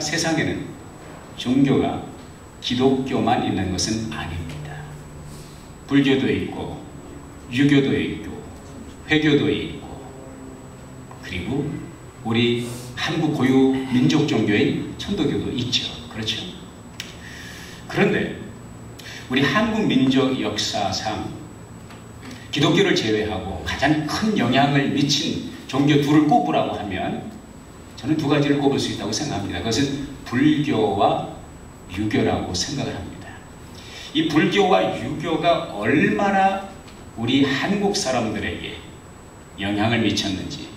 세상에는 종교가 기독교만 있는 것은 아닙니다. 불교도 있고 유교도 있고 회교도 있고 그리고 우리 한국 고유 민족 종교인 천도교도 있죠. 그렇죠? 그런데 우리 한국 민족 역사상 기독교를 제외하고 가장 큰 영향을 미친 종교 둘을 꼽으라고 하면 저는 두 가지를 꼽을 수 있다고 생각합니다. 그것은 불교와 유교라고 생각을 합니다. 이 불교와 유교가 얼마나 우리 한국 사람들에게 영향을 미쳤는지,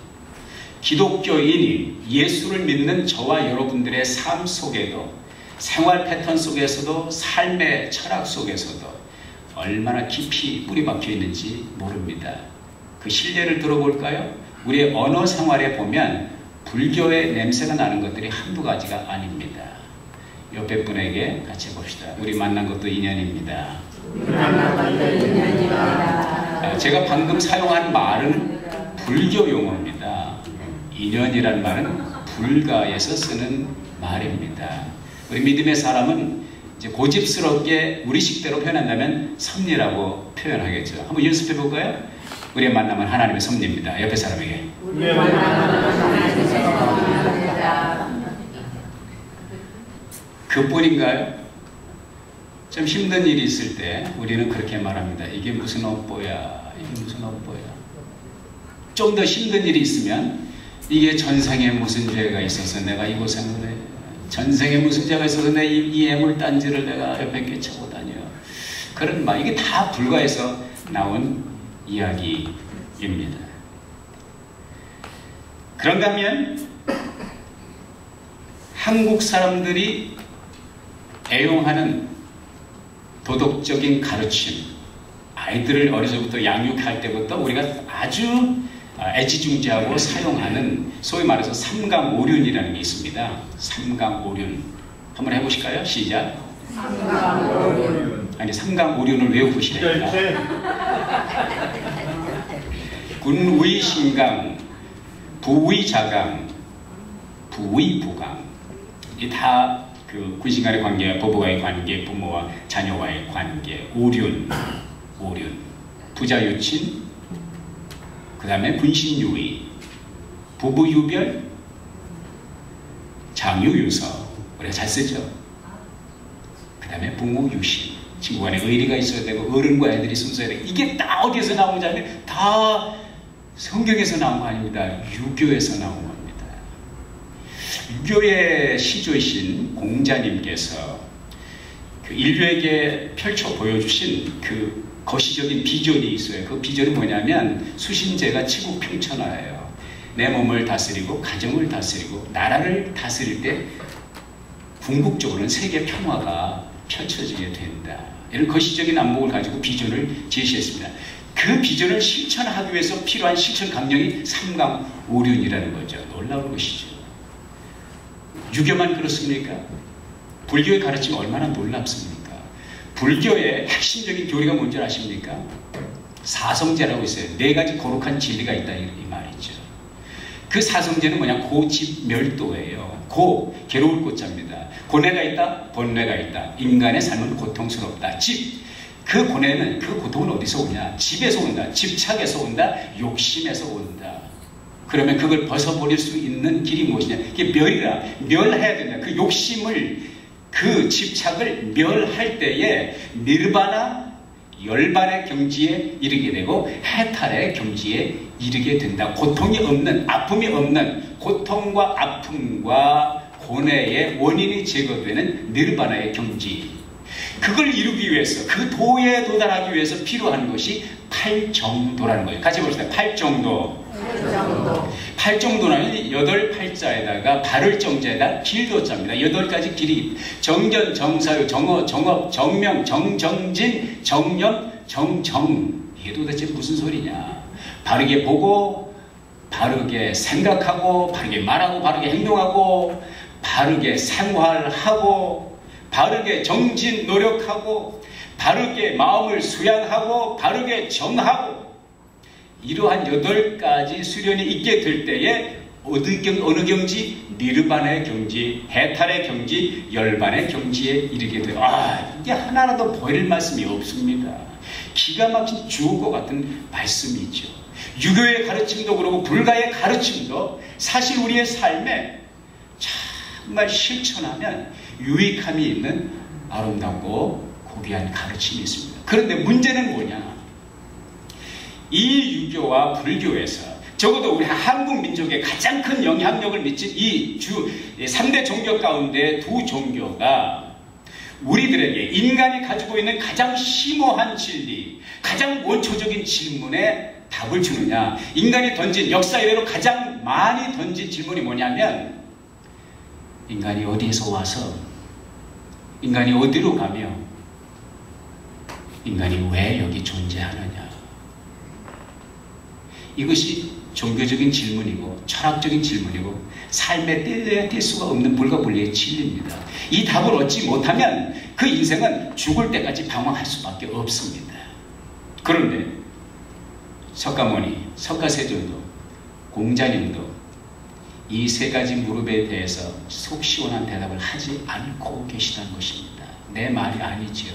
기독교인이 예수를 믿는 저와 여러분들의 삶 속에도, 생활 패턴 속에서도, 삶의 철학 속에서도 얼마나 깊이 뿌리 박혀 있는지 모릅니다. 그 실례를 들어볼까요? 우리의 언어 생활에 보면 불교의 냄새가 나는 것들이 한두 가지가 아닙니다. 옆에 분에게 같이 봅시다. 우리 만난 것도 인연입니다. 제가 방금 사용한 말은 불교 용어입니다. 인연이란 말은 불가에서 쓰는 말입니다. 우리 믿음의 사람은 이제 고집스럽게 우리식대로 표현한다면 섭리라고 표현하겠죠. 한번 연습해 볼까요? 우리의 만남은 하나님의 섭리입니다. 옆에 사람에게. 우리의 만남은 하나님의 섭리입니다. 그뿐인가요? 좀 힘든 일이 있을 때 우리는 그렇게 말합니다. 이게 무슨 업보야. 이게 무슨 업보야. 좀 더 힘든 일이 있으면 이게 전생에 무슨 죄가 있어서 내가 이 고생을 해. 전생에 무슨 죄가 있어서 내 이 애물단지를 내가 옆에 꿰차고 다녀. 그런 말. 이게 다 불가에서 나온 이야기입니다. 그런다면 한국 사람들이 애용하는 도덕적인 가르침, 아이들을 어려서부터 양육할 때부터 우리가 아주 애지중지하고 사용하는 소위 말해서 삼강오륜이라는 게 있습니다. 삼강오륜 한번 해보실까요? 시작. 삼강오륜. 아니 삼강오륜을 외워보시라니까. 군위신강, 부위자강, 부위부강. 이 다 그 군신간의 관계, 부부와의 관계, 부모와 자녀와의 관계, 오륜, 부자유친, 그 다음에 군신유의, 부부유별, 장유유서. 우리가 잘 쓰죠. 그 다음에 부모유신. 친구 간에 의리가 있어야 되고 어른과 애들이 순서야 되고 이게 다 어디에서 나오는지 아는데 다 성경에서 나온 거 아닙니다. 유교에서 나온 겁니다. 유교의 시조이신 공자님께서 그 인류에게 펼쳐 보여주신 그 거시적인 비전이 있어요. 그 비전은 뭐냐면 수신제가 치국평천하예요. 내 몸을 다스리고 가정을 다스리고 나라를 다스릴 때 궁극적으로는 세계 평화가 펼쳐지게 된다. 이런 거시적인 안목을 가지고 비전을 제시했습니다. 그 비전을 실천하기 위해서 필요한 실천 강령이 삼강오륜이라는 거죠. 놀라운 것이죠. 유교만 그렇습니까? 불교의 가르침이 얼마나 놀랍습니까? 불교의 핵심적인 교리가 뭔지 아십니까? 사성제라고 있어요. 4가지 거룩한 진리가 있다 이 말이죠. 그 사성제는 뭐냐? 고집멸도예요. 고, 괴로울 고자입니다. 고뇌가 있다, 번뇌가 있다. 인간의 삶은 고통스럽다. 집, 그 고뇌는, 그 고통은 어디서 오냐? 집에서 온다. 집착에서 온다. 욕심에서 온다. 그러면 그걸 벗어버릴 수 있는 길이 무엇이냐? 이게 멸이라. 멸해야 된다. 그 욕심을, 그 집착을 멸할 때에 니르바나, 열반의 경지에 이르게 되고 해탈의 경지에 이르게 된다. 고통이 없는, 아픔이 없는, 고통과 아픔과 고뇌의 원인이 제거되는 니르바나의 경지. 그걸 이루기 위해서, 그 도에 도달하기 위해서 필요한 것이 팔정도라는 거예요. 같이 봅시다. 팔정도. 팔정도는 8팔자에다가 발을 정자에다 길도자입니다. 8가지 길이 정견, 정사유, 정어, 정업, 정명, 정정진, 정념, 정정. 이게 도대체 무슨 소리냐? 바르게 보고, 바르게 생각하고, 바르게 말하고, 바르게 행동하고, 바르게 생활하고, 바르게 정진 노력하고, 바르게 마음을 수양하고, 바르게 정하고, 이러한 8가지 수련이 있게 될 때에 어느 경지? 니르반의 경지, 해탈의 경지, 열반의 경지에 이르게 돼요. 이게 하나라도 보일 말씀이 없습니다. 기가 막힌 주옥과 같은 말씀이죠. 유교의 가르침도 그러고 불가의 가르침도 사실 우리의 삶에 정말 실천하면 유익함이 있는 아름답고 고귀한 가르침이 있습니다. 그런데 문제는 뭐냐? 이 유교와 불교에서 적어도 우리 한국 민족에 가장 큰 영향력을 미친 이 3대 종교 가운데 두 종교가 우리들에게 인간이 가지고 있는 가장 심오한 진리, 가장 원초적인 질문에 답을 주느냐. 인간이 던진 역사 이래로 가장 많이 던진 질문이 뭐냐면 인간이 어디에서 와서 인간이 어디로 가며 인간이 왜 여기 존재하느냐. 이것이 종교적인 질문이고 철학적인 질문이고 삶에 떼야 뗄 수가 없는 불가분리의 진리입니다. 이 답을 얻지 못하면 그 인생은 죽을 때까지 방황할 수밖에 없습니다. 그런데 석가모니, 석가세존도, 공자님도 이 세 가지 무릎에 대해서 속 시원한 대답을 하지 않고 계시다는 것입니다. 내 말이 아니지요.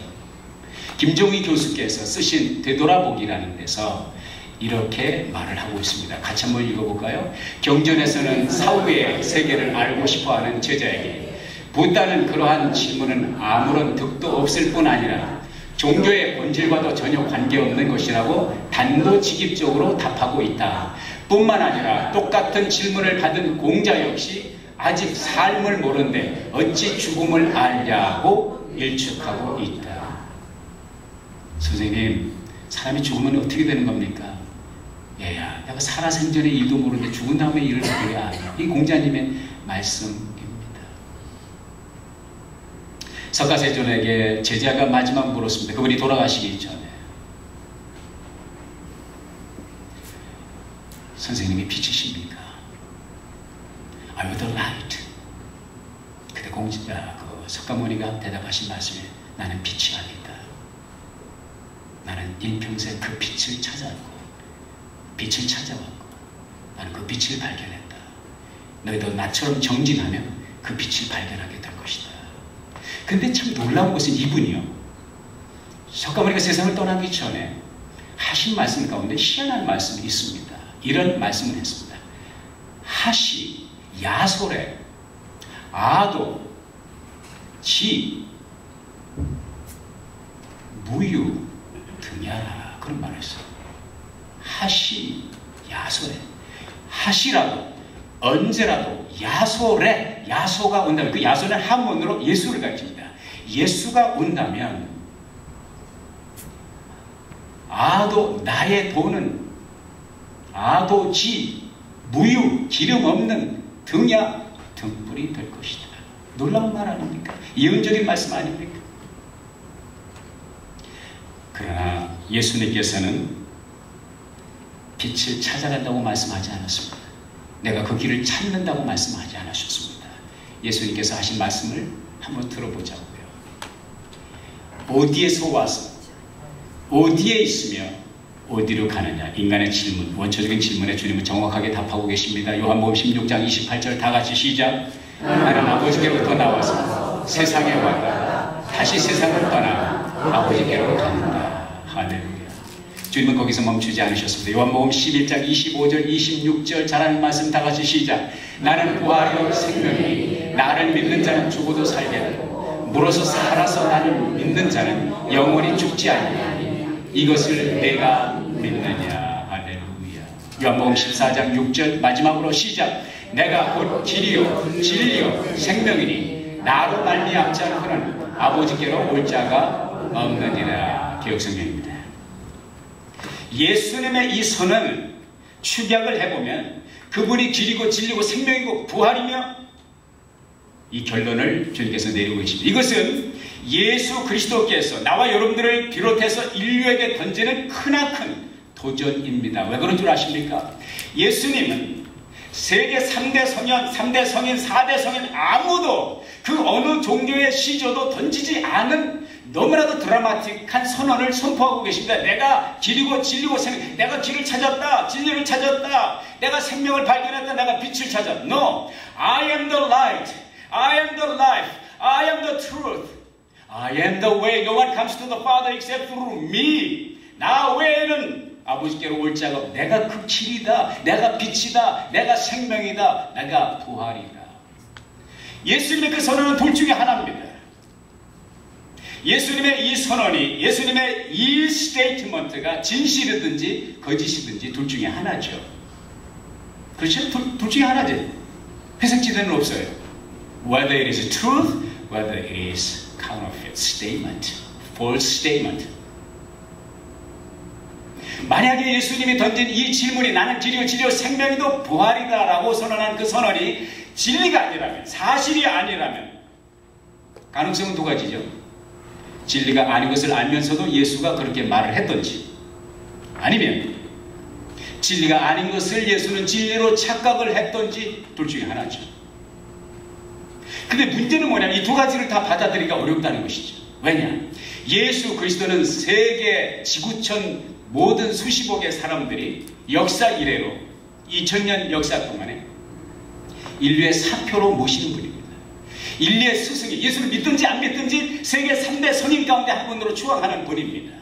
김종희 교수께서 쓰신 되돌아보기라는 데서 이렇게 말을 하고 있습니다. 같이 한번 읽어볼까요? 경전에서는 사후의 세계를 알고 싶어하는 제자에게 부다는 그러한 질문은 아무런 득도 없을 뿐 아니라 종교의 본질과도 전혀 관계없는 것이라고 단도직입적으로 답하고 있다. 뿐만 아니라 똑같은 질문을 받은 공자 역시 아직 삶을 모르는데 어찌 죽음을 알냐고 일축하고 있다. 선생님, 사람이 죽으면 어떻게 되는 겁니까? 얘야, 내가 살아생전의 일도 모르는데 죽은 다음에 일을 어떻게 아냐. 이 공자님의 말씀입니다. 석가세존에게 제자가 마지막 물었습니다. 그분이 돌아가시기 전에. 선생님이 빛이십니까? Are you the light? 그때 석가모니가 대답하신 말씀에 나는 빛이 아니다. 나는 일평생 그 빛을 찾아왔고 나는 그 빛을 발견했다. 너희도 나처럼 정진하면 그 빛을 발견하게 될 것이다. 근데 참 놀라운 것은 이분이요, 석가모니가 세상을 떠나기 전에 하신 말씀 가운데 희한한 말씀이 있습니다. 이런 말씀을 했습니다. 하시, 야소래, 아도, 지, 무유, 등야라. 그런 말을 했어요. 하시, 야소래. 하시라도, 언제라도, 야소래. 야소가 온다면, 그 야소는 한문으로 예수를 가르칩니다. 예수가 온다면, 아도, 나의 도는, 아도, 지, 무유, 기름 없는 등야, 등불이 될 것이다. 놀라운 말 아닙니까? 예언적인 말씀 아닙니까? 그러나 예수님께서는 빛을 찾아간다고 말씀하지 않았습니다. 내가 그 길을 찾는다고 말씀하지 않으셨습니다. 예수님께서 하신 말씀을 한번 들어보자고요. 어디에서 와서 어디에 있으며 어디로 가느냐. 인간의 질문, 원초적인 질문에 주님은 정확하게 답하고 계십니다. 요한복음 16장 28절 다 같이 시작. 나는 아버지께로부터 나와서 세상에 왔다. 다시 세상을 떠나 아버지께로 간다. 할렐루야. 주님은 거기서 멈추지 않으셨습니다. 요한복음 11장 25절 26절 잘하는 말씀 다 같이 시작. 나는 부활이요 생명이니 나를 믿는 자는 죽어도 살게 하고 물어서 살아서 나를 믿는 자는 영원히 죽지 아니하니 이것을 내가 믿느냐. 할렐루야. 요한복음 14장 6절 마지막으로 시작. 내가 곧 길이요 진리요 생명이니 나로 말미암지 않고는 아버지께로 올 자가 없느니라. 개역성경입니다. 예수님의 이 선언을 축약을 해보면 그분이 길이고 진리고 생명이고 부활이며 이 결론을 주님께서 내리고 계십니다. 이것은 예수 그리스도께서 나와 여러분들을 비롯해서 인류에게 던지는 크나큰 도전입니다. 왜 그런 줄 아십니까? 예수님은 세계 3대 성현, 3대 성인, 4대 성인 아무도 그 어느 종교의 시조도 던지지 않은 너무나도 드라마틱한 선언을 선포하고 계십니다. 내가 길이고 진리고 내가 길을 찾았다. 진리를 찾았다. 내가 생명을 발견했다. 내가 빛을 찾았다. No. I am the light. I am the life. I am the truth. I am the way. No one comes to the Father except through me. 나 외에는 아버지께로 올 자가 없다. 내가 그 길이다. 내가 빛이다. 내가 생명이다. 내가 부활이다. 예수님의 그 선언은 둘 중에 하나입니다. 예수님의 이 선언이, 예수님의 이 스테이트먼트가 진실이든지 거짓이든지 둘 중에 하나죠. 그렇죠? 둘 중에 하나죠. 회색지대는 없어요. Whether it is truth, whether it is counterfeit statement, false statement. 만약에 예수님이 던진 이 질문이 나는 길이요 진리요 생명이도 부활이다 라고 선언한 그 선언이 진리가 아니라면, 사실이 아니라면 가능성은 두 가지죠. 진리가 아닌 것을 알면서도 예수가 그렇게 말을 했던지, 아니면 진리가 아닌 것을 예수는 진리로 착각을 했던지 둘 중에 하나죠. 근데 문제는 뭐냐면 이 두 가지를 다 받아들이기가 어렵다는 것이죠. 왜냐? 예수 그리스도는 세계 지구촌 모든 수십억의 사람들이 역사 이래로 2000년 역사 동안에 인류의 사표로 모시는 분입니다. 인류의 스승이, 예수를 믿든지 안 믿든지 세계 3대 선임 가운데 한 분으로 추앙하는 분입니다.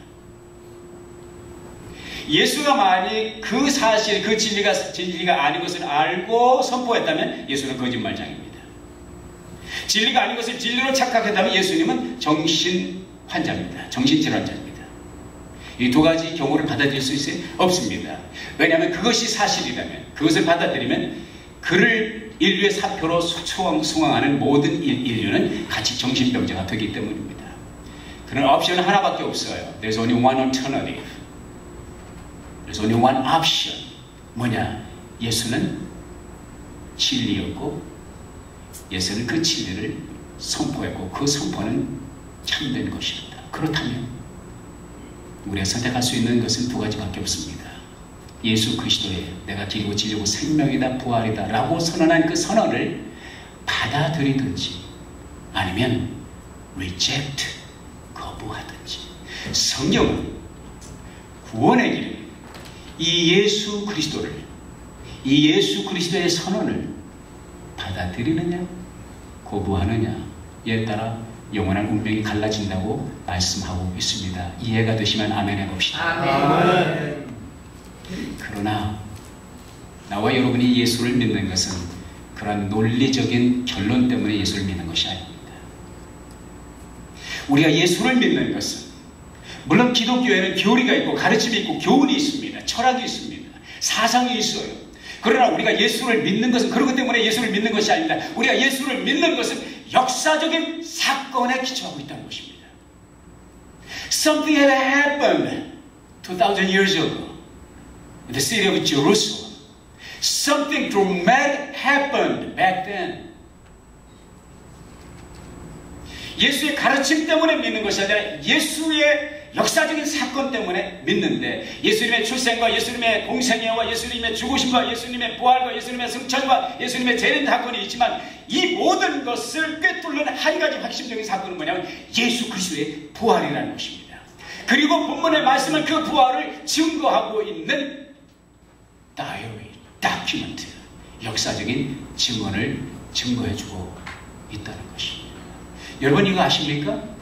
예수가 만약 그 사실, 그 진리가 아닌 것을 알고 선포했다면 예수는 거짓말장입니다. 진리가 아닌 것을 진리로 착각했다면 예수님은 정신환자입니다. 정신질환자입니다. 이 두 가지 경우를 받아들일 수 있어요? 없습니다. 왜냐하면 그것이 사실이라면, 그것을 받아들이면 그를 인류의 사표로 숭앙하는 모든 인류는 같이 정신병자가 되기 때문입니다. 그런 옵션은 하나밖에 없어요. There's only one alternative. There's only one option. 뭐냐? 예수는 진리였고 예수는 그 진리를 선포했고 그 선포는 참된 것이었다. 그렇다면 우리가 선택할 수 있는 것은 두 가지밖에 없습니다. 예수 그리스도의 내가 길이고 진리고 생명이다 부활이다 라고 선언한 그 선언을 받아들이든지 아니면 reject, 거부하든지. 성경은 구원의 길, 이 예수 그리스도를, 이 예수 그리스도의 선언을 받아들이느냐 거부하느냐에 따라 영원한 운명이 갈라진다고 말씀하고 있습니다. 이해가 되시면 아멘 해봅시다. 아멘. 그러나 나와 여러분이 예수를 믿는 것은 그런 논리적인 결론 때문에 예수를 믿는 것이 아닙니다. 우리가 예수를 믿는 것은 물론 기독교에는 교리가 있고 가르침이 있고 교훈이 있습니다. 철학이 있습니다. 사상이 있어요. 그러나 우리가 예수를 믿는 것은 그런 것 때문에 예수를 믿는 것이 아닙니다. 우리가 예수를 믿는 것은 역사적인 사건에 기초하고 있다는 것입니다. Something had happened 2,000 years ago in the city of Jerusalem. Something dramatic happened back then. 예수의 가르침 때문에 믿는 것이 아니라 예수의 역사적인 사건 때문에 믿는데 예수님의 출생과 예수님의 공생애와 예수님의 죽으심과 예수님의 부활과 예수님의 승천과 예수님의 재림 사건이 있지만 이 모든 것을 꿰뚫는 한 가지 핵심적인 사건은 뭐냐면 예수 그리스도의 부활이라는 것입니다. 그리고 본문의 말씀은 그 부활을 증거하고 있는 다이어리, 다큐멘트, 역사적인 증언을 증거해주고 있다는 것입니다. 여러분 이거 아십니까?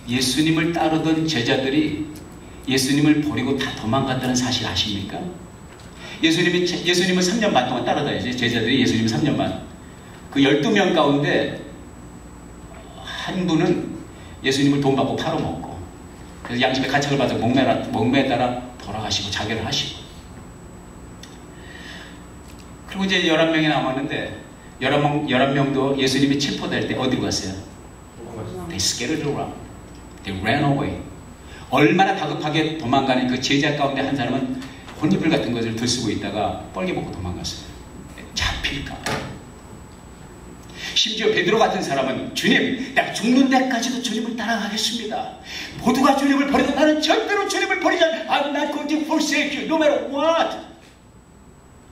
예수님을 따르던 제자들이 예수님을 버리고 다 도망갔다는 사실 아십니까? 예수님을 3년 반 동안 따라다니죠. 제자들이 예수님 3년 반. 그 12명 가운데 한 분은 예수님을 돈 받고 팔아먹고 그래서 양심의 가책을 받아 목매에 따라 돌아가시고 자결을 하시고 그리고 이제 11명이 남았는데 11명도 예수님이 체포될 때 어디로 갔어요? They scattered around. They ran away. 얼마나 다급하게 도망가는 그 제자 가운데 한 사람은 혼이불 같은 것을 들쓰고 있다가 뻘개 먹고 도망갔어요. 잡힐까 봐. 심지어 베드로 같은 사람은 주님, 내가 죽는 데까지도 주님을 따라가겠습니다. 모두가 주님을 버려도 나는 절대로 주님을 버리지 않아. I will not go to forsake you, no matter what.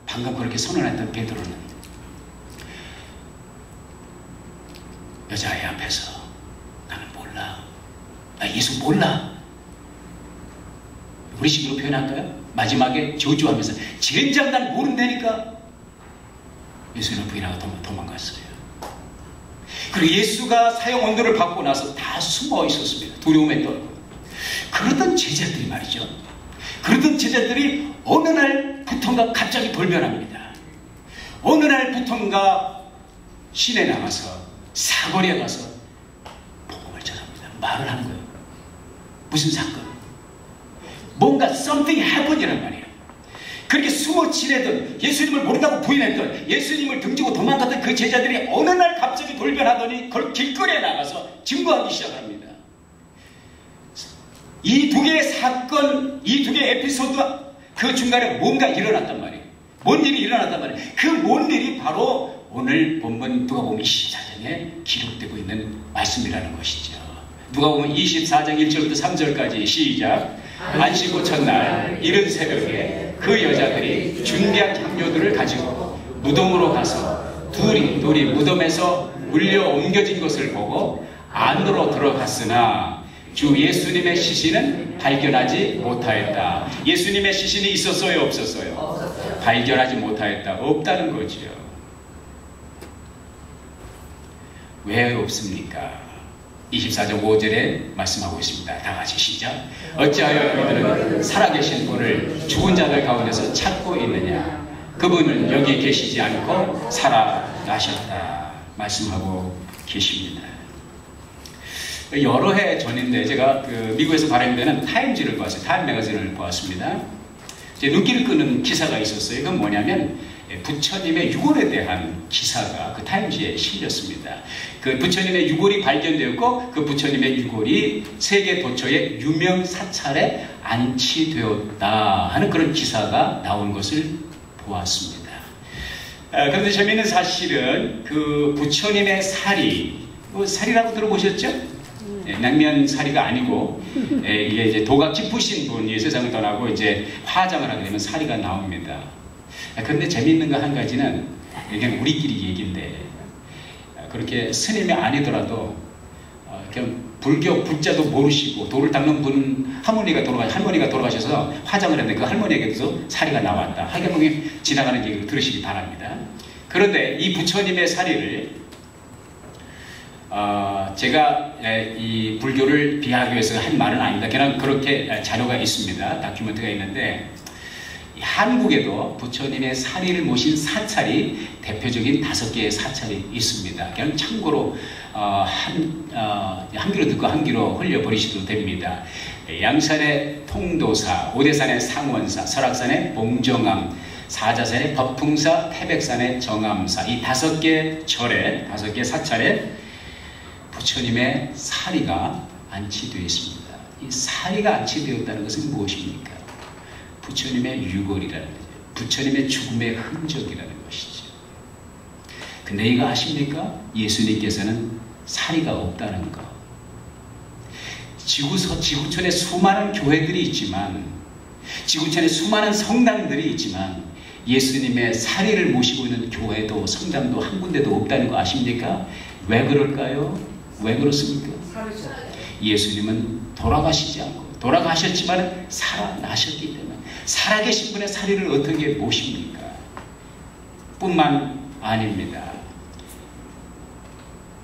방금 그렇게 선언했던 베드로는 여자애 앞에서 나는 몰라. 나 예수 몰라. 우리 식으로 표현할까요? 마지막에 저주하면서 젠장 난 모른다니까. 예수님을 부인하고 도망갔어요. 그리고 예수가 사형 언도를 받고 나서 다 숨어 있었습니다. 두려움에 떨고. 그러던 제자들이 말이죠. 그러던 제자들이 어느 날부턴가 갑자기 돌변합니다. 어느 날부턴가 시내 나가서 사거리에 가서 복음을 전합니다. 말을 하는 거예요. 무슨 사건? 뭔가 something happen이란 말이에요. 그렇게 숨어 지내던, 예수님을 모른다고 부인했던, 예수님을 등지고 도망갔던 그 제자들이 어느 날 갑자기 돌변하더니 그걸 길거리에 나가서 증거하기 시작합니다. 이 두 개의 사건, 이 두 개의 에피소드 그 중간에 뭔가 일어났단 말이에요. 뭔 일이 일어났단 말이에요. 그 뭔 일이 바로 오늘 본문 누가복음 24장에 기록되고 있는 말씀이라는 것이죠. 누가복음 24장 1절부터 3절까지 시작. 안식 첫날 이른 새벽에 그 여자들이 준비한 향료들을 가지고 무덤으로 가서 둘이 무덤에서 물려 옮겨진 것을 보고 안으로 들어갔으나 주 예수님의 시신은 발견하지 못하였다. 예수님의 시신이 있었어요? 없었어요? 없었어요. 발견하지 못하였다. 없다는 거죠. 왜 없습니까? 24장 5절에 말씀하고 있습니다. 다 같이 시작. 어찌하여 너희들은 살아계신 분을 죽은 자들 가운데서 찾고 있느냐? 그분은 여기 계시지 않고 살아나셨다. 말씀하고 계십니다. 여러 해 전인데 제가 미국에서 발행되는 타임지를 보았어요. 타임 매거진을 보았습니다. 제 눈길을 끄는 기사가 있었어요. 그건 뭐냐면 부처님의 유골에 대한 기사가 그 타임지에 실렸습니다. 그 부처님의 유골이 발견되었고 그 부처님의 유골이 세계 도처의 유명 사찰에 안치되었다 하는 그런 기사가 나온 것을 보았습니다. 그런데 재미있는 사실은 그 부처님의 살이, 살이라고 들어보셨죠? 냉면 사리가 아니고 이게 이제 도가 깊으신 분이 세상을 떠나고 이제 화장을 하게 되면 사리가 나옵니다. 그런데 재미있는 거 한 가지는 그냥 우리끼리 얘기인데 그렇게 스님이 아니더라도 그냥 불교 불자도 모르시고 도를 닦는 분 할머니가 돌아가셔서 화장을 했는데 그 할머니에게도 사리가 나왔다. 하경봉이 지나가는 얘기를 들으시기 바랍니다. 그런데 이 부처님의 사리를 제가 이 불교를 비하하기 위해서 한 말은 아닙니다. 그냥 그렇게 자료가 있습니다. 다큐멘터리가 있는데 한국에도 부처님의 사리를 모신 사찰이 대표적인 5개의 사찰이 있습니다. 그냥 참고로 한 귀로 듣고 한 귀로 흘려버리셔도 됩니다. 양산의 통도사, 오대산의 상원사, 설악산의 봉정암, 사자산의 법풍사, 태백산의 정암사, 이 5개 절에, 5개 사찰에 부처님의 사리가 안치되어 있습니다. 이 사리가 안치되었다는 것은 무엇입니까? 부처님의 유골이라는 거죠. 부처님의 죽음의 흔적이라는 것이죠. 근데 이거 아십니까? 예수님께서는 사리가 없다는 거. 지구촌에 수많은 교회들이 있지만, 지구촌에 수많은 성당들이 있지만 예수님의 사리를 모시고 있는 교회도 성당도 한 군데도 없다는 거 아십니까? 왜 그럴까요? 왜 그렇습니까? 예수님은 돌아가시지 않고 돌아가셨지만 살아나셨기 때문에 살아계신 분의 사리를 어떻게 모십니까? 뿐만 아닙니다.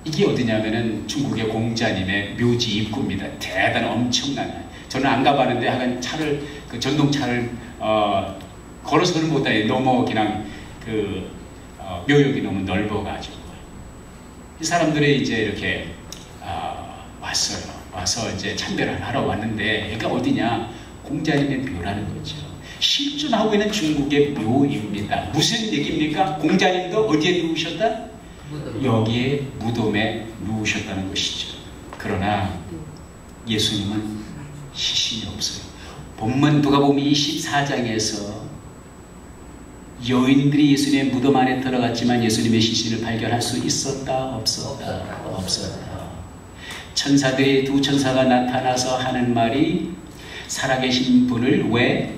이게 어디냐면은 중국의 공자님의 묘지 입구입니다. 대단한 엄청난. 저는 안 가봤는데 하여간 차를 그 전동차를 걸어서는 못해. 너무 그냥 묘역이 너무 넓어가지고 이 사람들이 이제 이렇게 왔어요. 와서 이제 참배를 하러 왔는데 여기가 어디냐? 공자님의 묘라는 거죠. 실존하고 있는 중국의 묘입니다. 무슨 얘기입니까? 공자님도 어디에 누우셨다? 여기에 무덤에 누우셨다는 것이죠. 그러나 예수님은 시신이 없어요. 본문 누가복음 24장에서 여인들이 예수님의 무덤 안에 들어갔지만 예수님의 시신을 발견할 수 있었다? 없었다? 없었다. 천사들이 두 천사가 나타나서 하는 말이 살아계신 분을 왜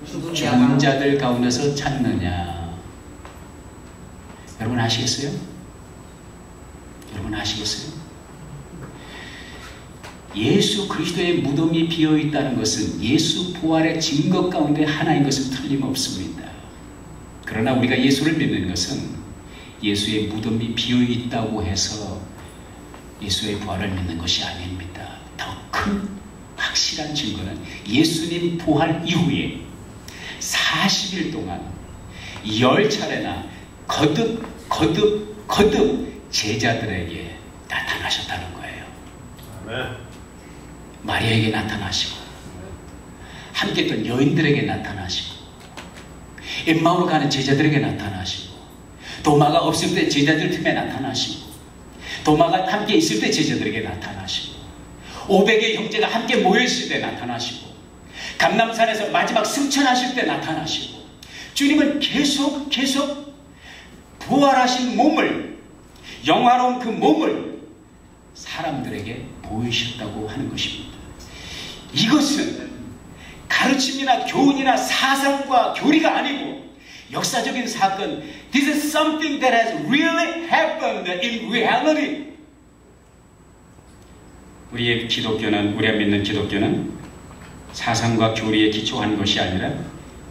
죽은 자들 가운데서 찾느냐. 여러분 아시겠어요? 여러분 아시겠어요? 예수 그리스도의 무덤이 비어있다는 것은 예수 부활의 증거 가운데 하나인 것은 틀림없습니다. 그러나 우리가 예수를 믿는 것은 예수의 무덤이 비어있다고 해서 예수의 부활을 믿는 것이 아닙니다. 더 큰 확실한 증거는 예수님 부활 이후에 40일 동안 10차례나 거듭 제자들에게 나타나셨다는 거예요. 아멘. 마리아에게 나타나시고 함께 있던 여인들에게 나타나시고 엠마오로 가는 제자들에게 나타나시고 도마가 없을 때 제자들 틈에 나타나시고 도마가 함께 있을 때 제자들에게 나타나시고 500의 형제가 함께 모여있을 때 나타나시고 감람산에서 마지막 승천하실 때 나타나시고 주님은 계속 부활하신 몸을 영화로운 그 몸을 사람들에게 보이셨다고 하는 것입니다. 이것은 가르침이나 교훈이나 사상과 교리가 아니고 역사적인 사건. This is something that has really happened in reality. 우리의 기독교는, 우리가 믿는 기독교는 사상과 교리에 기초한 것이 아니라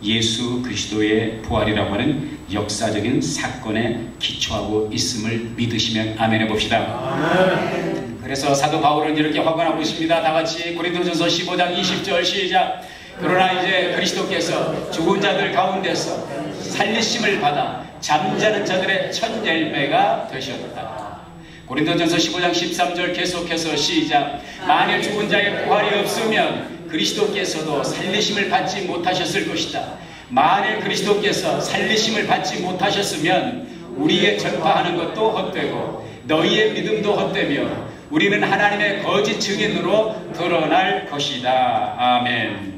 예수 그리스도의 부활이라고 하는 역사적인 사건에 기초하고 있음을 믿으시면 아멘 해봅시다. 아멘. 그래서 사도 바울은 이렇게 확언하고 있습니다. 다같이 고린도전서 15장 20절 시작. 그러나 이제 그리스도께서 죽은 자들 가운데서 살리심을 받아 잠자는 자들의 첫 열매가 되셨다. 고린도전서 15장 13절 계속해서 시작. 만일 죽은 자의 부활이 없으면 그리스도께서도 살리심을 받지 못하셨을 것이다. 만일 그리스도께서 살리심을 받지 못하셨으면 우리의 전파하는 것도 헛되고 너희의 믿음도 헛되며 우리는 하나님의 거짓 증인으로 드러날 것이다. 아멘.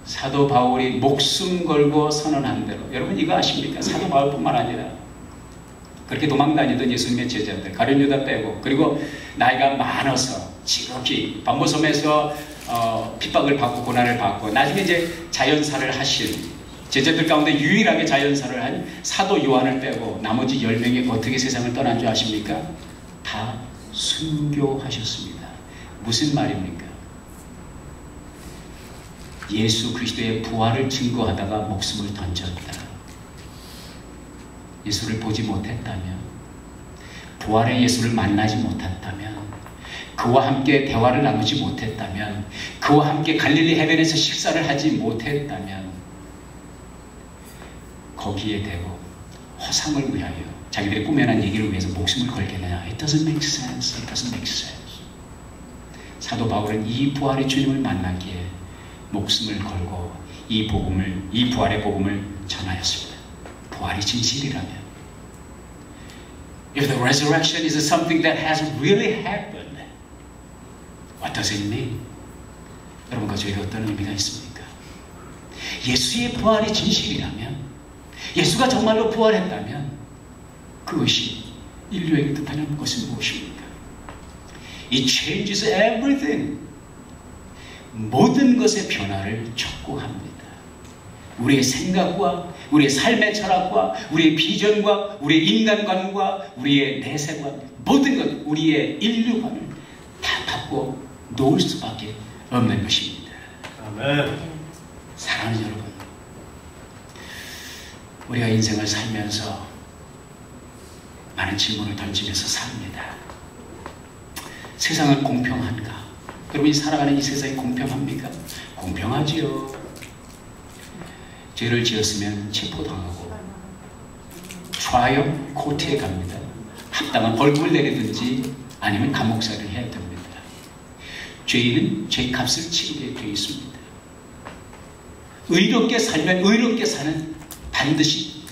사도 바울이 목숨 걸고 선언한 대로, 여러분 이거 아십니까? 사도 바울뿐만 아니라 그렇게 도망다니던 예수님의 제자들, 가룟 유다 빼고, 그리고 나이가 많아서 지극히 반모섬에서 핍박을 받고 고난을 받고 나중에 이제 자연사를 하신 제자들 가운데 유일하게 자연사를 한 사도 요한을 빼고 나머지 10명이 어떻게 세상을 떠난 줄 아십니까? 다 순교하셨습니다. 무슨 말입니까? 예수 그리스도의 부활을 증거하다가 목숨을 던졌다. 예수를 보지 못했다면, 부활의 예수를 만나지 못했다면, 그와 함께 대화를 나누지 못했다면, 그와 함께 갈릴리 해변에서 식사를 하지 못했다면 거기에 대고 허상을 위하여 자기들이 꾸며낸 얘기를 위해서 목숨을 걸겠느냐? It doesn't make sense. It doesn't make sense. 사도 바울은 이 부활의 주님을 만나기에 목숨을 걸고 이 부활의 복음을 전하였습니다. 부활이 진실이라면, if the resurrection is something that has really happened, what does it mean? 여러분, 그저에게 어떤 의미가 있습니까? 예수의 부활이 진실이라면, 예수가 정말로 부활했다면 그것이 인류에게 뜻하는 것은 무엇입니까? It changes everything. 모든 것의 변화를 촉구합니다. 우리의 생각과 우리의 삶의 철학과 우리의 비전과 우리의 인간관과 우리의 내세관, 모든 것, 우리의 인류관을 다 바꿔 놓을 수밖에 없는 것입니다. 아멘. 사랑하는 여러분, 우리가 인생을 살면서 많은 질문을 던지면서 삽니다. 세상은 공평한가? 여러분이 살아가는 이 세상이 공평합니까? 공평하지요. 죄를 지었으면 체포당하고 트라이얼 코트에 갑니다. 합당한 벌금을 내리든지 아니면 감옥살이를 해야 됩니다. 죄인은 죄값을 치르게 되어 있습니다. 의롭게 살면 의롭게 사는 반드시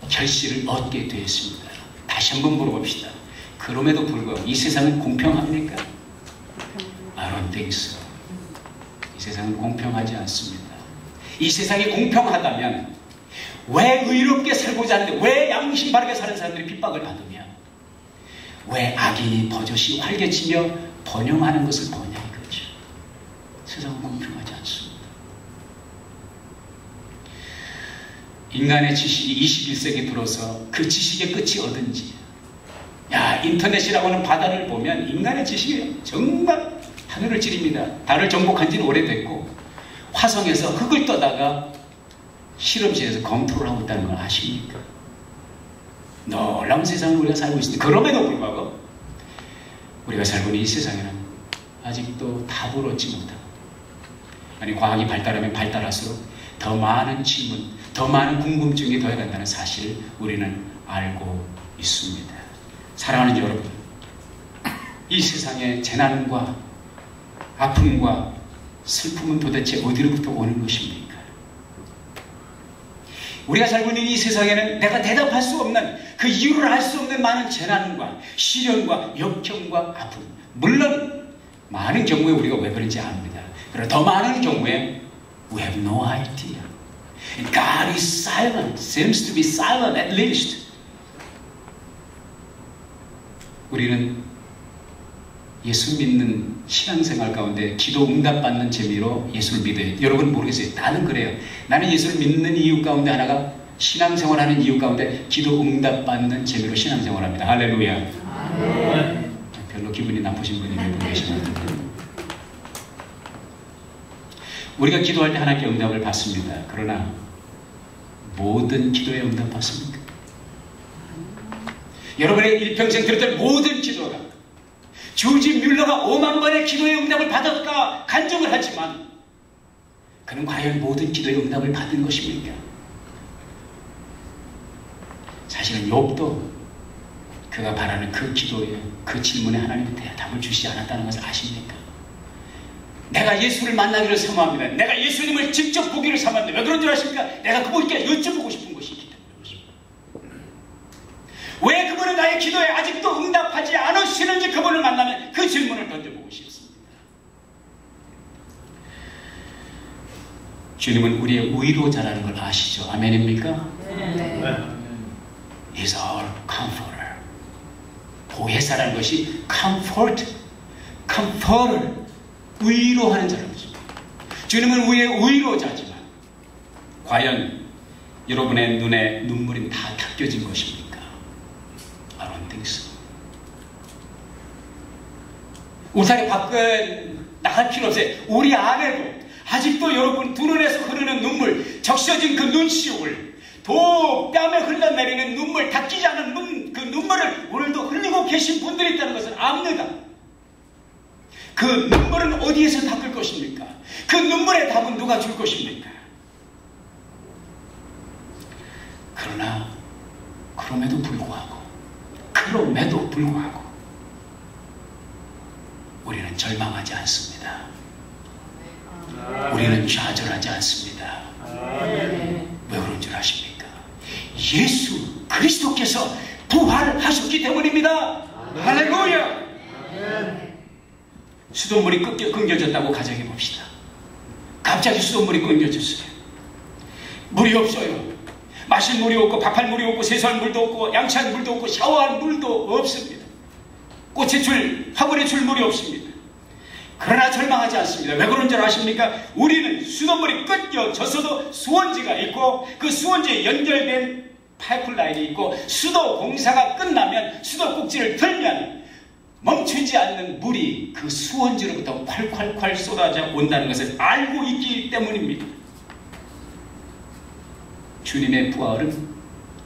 결실을 얻게 되어 있습니다. 다시 한번 물어봅시다. 그럼에도 불구하고 이 세상은 공평합니까? I don't think so. 이 세상은 공평하지 않습니다. 이 세상이 공평하다면 왜 의롭게 살고자 하는데, 왜 양심 바르게 사는 사람들이 핍박을 받으며, 왜 악인이 버젓이 활개치며 번영하는 것을 보냐 이거죠. 세상은 공평하지 않습니다. 인간의 지식이 21세기 들어서 그 지식의 끝이 어딘지, 야 인터넷이라고 하는 바다를 보면 인간의 지식이 정말 하늘을 찌릅니다. 달을 정복한 지는 오래됐고 화성에서 흙을 떠다가 실험실에서 검토를 하고 있다는 걸 아십니까? 놀라운 세상을 우리가 살고 있습니다. 그럼에도 불구하고 우리가 살고 있는 이 세상에는 아직도 답을 얻지 못하고, 아니 과학이 발달하면 발달할수록 더 많은 질문, 더 많은 궁금증이 더해간다는 사실을 우리는 알고 있습니다. 사랑하는 여러분, 이 세상의 재난과 아픔과 슬픔은 도대체 어디로부터 오는 것입니까? 우리가 살고 있는 이 세상에는 내가 대답할 수 없는, 그 이유를 알 수 없는 많은 재난과 시련과 역경과 아픔, 물론 많은 경우에 우리가 왜 그런지 압니다. 그러나 더 많은 경우에 we have no idea. God is silent, seems to be silent at least. 우리는 예수 믿는 신앙생활 가운데 기도 응답받는 재미로 예수를 믿어요. 여러분 모르겠어요. 나는 그래요. 나는 예수를 믿는 이유 가운데 하나가, 신앙생활하는 이유 가운데 기도 응답받는 재미로 신앙생활합니다. 할렐루야. 아멘. 별로 기분이 나쁘신 분이 몇 분 계신 것 같은데, 우리가 기도할 때 하나님께 응답을 받습니다. 그러나 모든 기도에 응답 받습니까? 여러분의 일평생 들었던 모든 기도가, 조지 뮬러가 5만 번의 기도의 응답을 받았다 간증을 하지만 그는 과연 모든 기도의 응답을 받은 것입니까? 사실은 욥도 그가 바라는 그 기도에, 그 질문에 하나님은 대답을 주시지 않았다는 것을 아십니까? 내가 예수를 만나기를 사모합니다. 내가 예수님을 직접 보기를 사모합니다. 왜 그런 줄 아십니까? 내가 그분께 여쭤보고 싶은 것이 있기 때문에 그렇습니다. 왜 그분은 나의 기도에 아직도 응답하지 않으시는지 그분을 만나면 그 질문을 던져보고 싶습니다. 주님은 우리의 위로자라는 걸 아시죠? 아멘입니까? 네. He's our comforter. 보혜사라는 것이 comforter, 위로하는 자라는 것입니다. 주님은 우리의 위로자지만 과연 여러분의 눈에 눈물이 다 닦여진 것입니까? I don't think so. 우산이 밖에 나갈 필요 없어요. 우리 안에도 아직도 여러분 두 눈에서 흐르는 눈물, 적셔진 그 눈시울, 도 뺨에 흘러내리는 눈물, 닦이지 않은 그 눈물을 오늘도 흘리고 계신 분들이 있다는 것을 압니다. 그 눈물은 어디에서 닦을 것입니까? 그 눈물의 답은 누가 줄 것입니까? 그러나 그럼에도 불구하고 우리는 절망하지 않습니다. 우리는 좌절하지 않습니다. 왜 그런 줄 아십니까? 예수 그리스도께서 부활하셨기 때문입니다. 할렐루야. 수돗물이 끊겨졌다고 가정해 봅시다. 갑자기 수돗물이 끊겨졌어요. 물이 없어요. 마실 물이 없고 밥할 물이 없고 세수할 물도 없고 양치할 물도 없고 샤워할 물도 없습니다. 꽃에 줄, 화분에 줄 물이 없습니다. 그러나 절망하지 않습니다. 왜 그런 줄 아십니까? 우리는 수돗물이 끊겨졌어도 수원지가 있고 그 수원지에 연결된 파이프라인이 있고 수도 공사가 끝나면 수도 꼭지를 들면 멈추지 않는 물이 그 수원지로부터 콸콸콸 쏟아져 온다는 것을 알고 있기 때문입니다. 주님의 부활은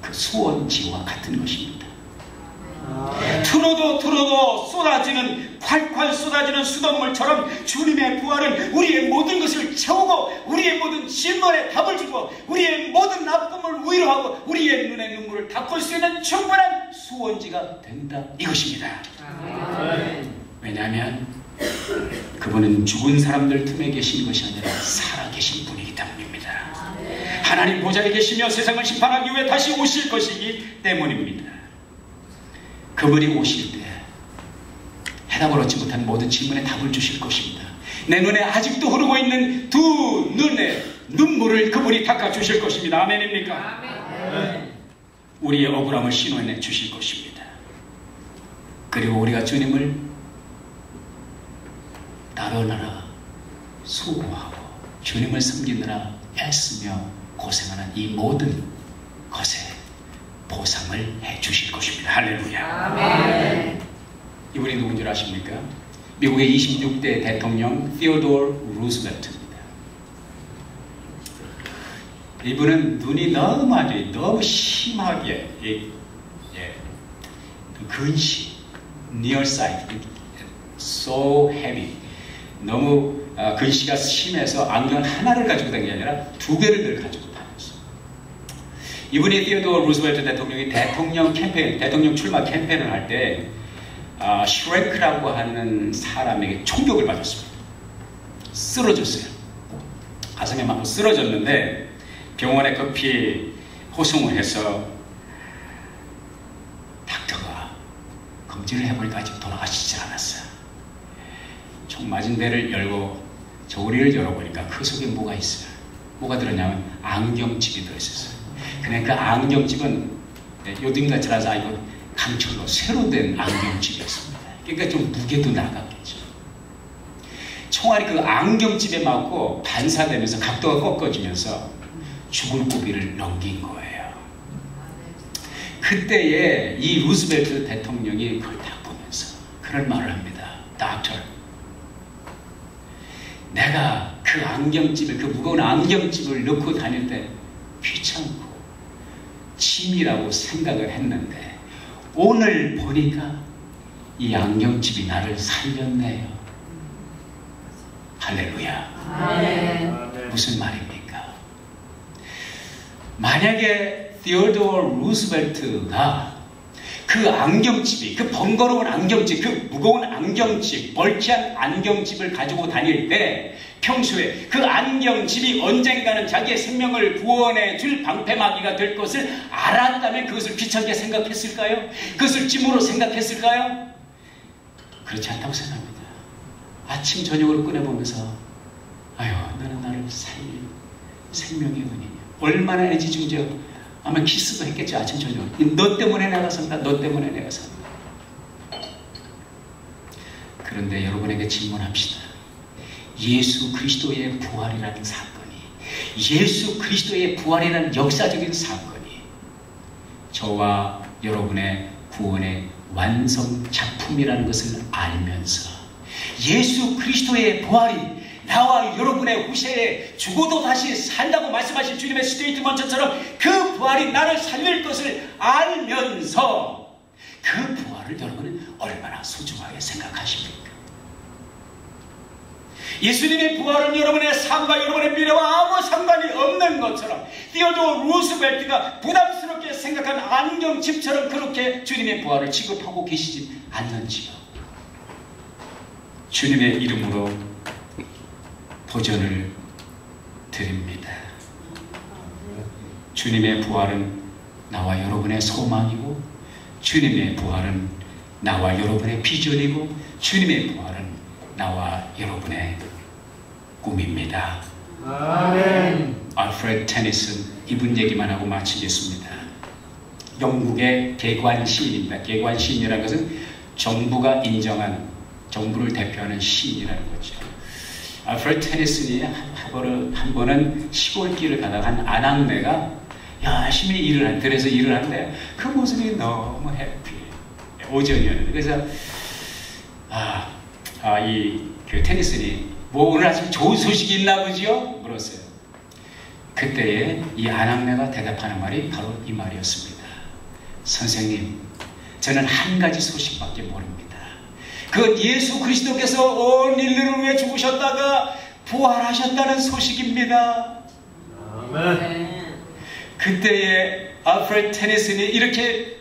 그 수원지와 같은 것입니다. 틀어도 쏟아지는, 콸콸 쏟아지는 수돗물처럼 주님의 부활은 우리의 모든 것을 채우고 우리의 모든 질문에 답을 주고 우리의 모든 아픔을 위로하고 우리의 눈의 눈물을 닦을 수 있는 충분한 수원지가 된다 이것입니다. 왜냐하면 그분은 죽은 사람들 틈에 계신 것이 아니라 살아계신 분이기 때문입니다. 하나님 보좌에 계시며 세상을 심판하기 위해 다시 오실 것이기 때문입니다. 그분이 오실 때 해답을 얻지 못한 모든 질문에 답을 주실 것입니다. 내 눈에 아직도 흐르고 있는 두 눈의 눈물을 그분이 닦아주실 것입니다. 아멘입니까? 아멘. 우리의 억울함을 신원해 주실 것입니다. 그리고 우리가 주님을 따르느라 수고하고 주님을 섬기느라 애쓰며 고생하는 이 모든 것에 보상을 해 주실 것입니다. 할렐루야. 아멘. 이분이 누군 줄 아십니까? 미국의 26대 대통령 티오도어 루스벨트입니다. 이분은 눈이 너무 심하게 근시, nearsight, so heavy, 너무 근시가 심해서 안경 하나를 가지고 다니는 게 아니라 두 개를 늘 가지고 다녔어요. 이분이 티오도어 루스벨트 대통령이 대통령 출마 캠페인을 할 때 슈레크라고 하는 사람에게 총격을 받았습니다. 쓰러졌어요. 가슴에 맞고 쓰러졌는데 병원에 급히 호송을 해서 닥터가 검진을 해보니까 아직 돌아가시질 않았어요. 총 맞은 데를 열고 저고리를 열어보니까 그 속에 뭐가 있어요. 뭐가 들었냐면 안경칩이 들어있었어요. 근데 그 안경칩은 요즘같이라서 아니고 강철로 새로 된 안경칩이었습니다. 그러니까 좀 무게도 나갔겠죠. 총알이 그 안경칩에 맞고 반사되면서 각도가 꺾어지면서 죽을 고비를 넘긴 거예요. 그때에 이 루스벨트 대통령이 그걸 딱 보면서 그런 말을 합니다. 닥터, 내가 그 안경집을, 그 무거운 안경집을 넣고 다닐 때 귀찮고 짐이라고 생각을 했는데 오늘 보니까 이 안경집이 나를 살렸네요. 할렐루야. 아멘. 무슨 말입니까? 만약에 티오도어 루스벨트가 그 안경집이, 그 번거로운 안경집, 그 무거운 안경집, 멀티한 안경집을 가지고 다닐 때 평소에 그 안경집이 언젠가는 자기의 생명을 구원해 줄 방패막이가 될 것을 알았다면 그것을 귀찮게 생각했을까요? 그것을 짐으로 생각했을까요? 그렇지 않다고 생각합니다. 아침 저녁으로 꺼내보면서 아유, 너는 나를 살릴 생명의 은이냐. 얼마나 애지중지하고 아마 키스도 했겠죠. 아침 저녁. 너 때문에 내가 산다. 너 때문에 내가 산다. 그런데 여러분에게 질문합시다. 예수 그리스도의 부활이라는 사건이, 예수 그리스도의 부활이라는 역사적인 사건이 저와 여러분의 구원의 완성 작품이라는 것을 알면서 예수 그리스도의 부활이 나와 여러분의 후세에 죽어도 다시 산다고 말씀하신 주님의 스테이트먼트처럼 그 부활이 나를 살릴 것을 알면서 그 부활을 여러분은 얼마나 소중하게 생각하십니까? 예수님의 부활은 여러분의 삶과 여러분의 미래와 아무 상관이 없는 것처럼 티오도어 루스벨트가 부담스럽게 생각한 안경칩처럼 그렇게 주님의 부활을 취급하고 계시지 않는지요. 주님의 이름으로 도전을 드립니다. 주님의 부활은 나와 여러분의 소망이고, 주님의 부활은 나와 여러분의 비전이고, 주님의 부활은 나와 여러분의 꿈입니다. 아멘. 알프레드 테니슨, 이분 얘기만 하고 마치겠습니다. 영국의 개관 시인입니다. 개관 시인이라는 것은 정부가 인정한, 정부를 대표하는 시인이라는 거죠. 알프레드 테니슨이 한 번은 시골길을 가다가 한 아낙네가 열심히 일을 들에서 일을 하는데 그 모습이 너무 해피해. 오전이었는데. 그래서 그 테니슨이 뭐 오늘 아침 좋은 소식이 있나 보지요? 물었어요. 그때에 이 아낙네가 대답하는 말이 바로 이 말이었습니다. 선생님, 저는 한 가지 소식밖에 모릅니다. 그건 예수 그리스도께서 온 인류를 위해 죽으셨다가 부활하셨다는 소식입니다. 아멘. 그때에 알프레드 테니슨이 이렇게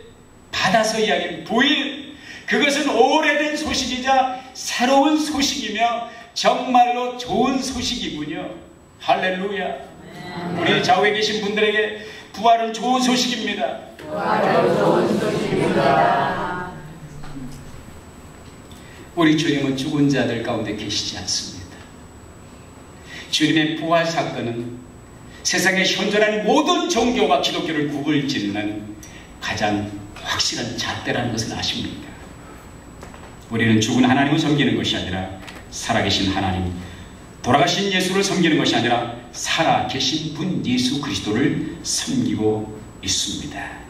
받아서 이야기합니다. 부인, 그것은 오래된 소식이자 새로운 소식이며 정말로 좋은 소식이군요. 할렐루야. 우리 좌우에 계신 분들에게 부활은 좋은 소식입니다. 부활은 좋은 소식입니다. 우리 주님은 죽은 자들 가운데 계시지 않습니다. 주님의 부활 사건은 세상에 현존하는 모든 종교와 기독교를 구글 짓는 가장 확실한 잣대라는 것을 아십니까? 우리는 죽은 하나님을 섬기는 것이 아니라 살아계신 하나님, 돌아가신 예수를 섬기는 것이 아니라 살아계신 분 예수 그리스도를 섬기고 있습니다.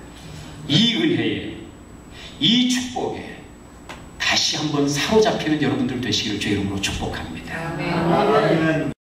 이 은혜에, 이 축복에 다시 한번 사로잡히는 여러분들 되시기를 주의 이름으로 축복합니다. 아멘.